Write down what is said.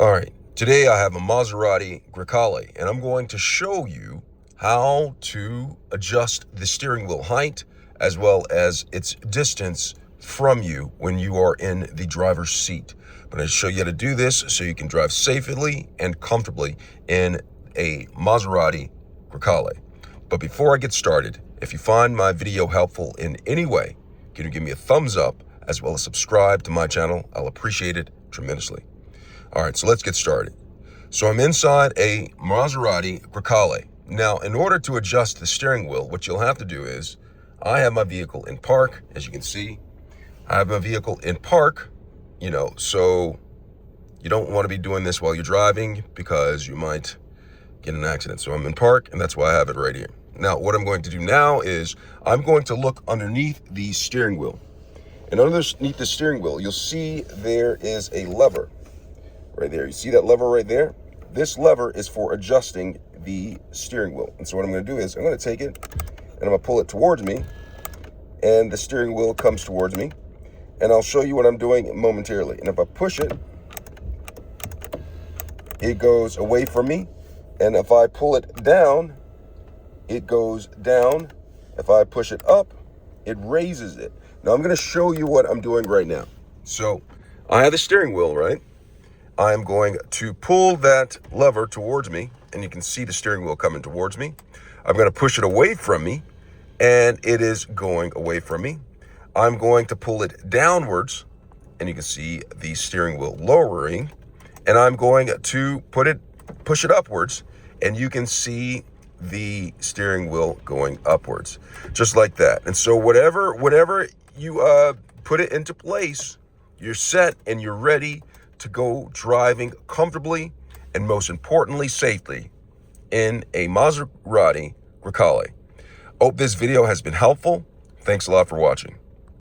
All right, today I have a Maserati Grecale, and I'm going to show you how to adjust the steering wheel height as well as its distance from you when you are in the driver's seat. I'm going to show you how to do this so you can drive safely and comfortably in a Maserati Grecale. But before I get started, if you find my video helpful in any way, can you give me a thumbs up as well as subscribe to my channel? I'll appreciate it tremendously. All right, so let's get started. So I'm inside a Maserati Grecale. Now, in order to adjust the steering wheel, what you'll have to do is, I have my vehicle in park, as you can see. I have my vehicle in park, so you don't want to be doing this while you're driving because you might get in an accident. So I'm in park, and that's why I have it right here. Now, what I'm going to do now is, I'm going to look underneath the steering wheel. And underneath the steering wheel, you'll see there is a lever. Right there, you see that lever right there? This lever is for adjusting the steering wheel. And so what I'm going to do is I'm going to take it and I'm going to pull it towards me, and the steering wheel comes towards me, and I'll show you what I'm doing momentarily. And if I push it, it goes away from me, and if I pull it down, it goes down. If I push it up, it raises it. Now I'm going to show you what I'm doing right now. So I have the steering wheel, right? I'm going to pull that lever towards me, and you can see the steering wheel coming towards me. I'm going to push it away from me, and it is going away from me. I'm going to pull it downwards, and you can see the steering wheel lowering, and I'm going to push it upwards, and you can see the steering wheel going upwards, just like that. And so whatever you put it into place, you're set and you're ready to go driving comfortably and, most importantly, safely in a Maserati Grecale. Hope this video has been helpful. Thanks a lot for watching.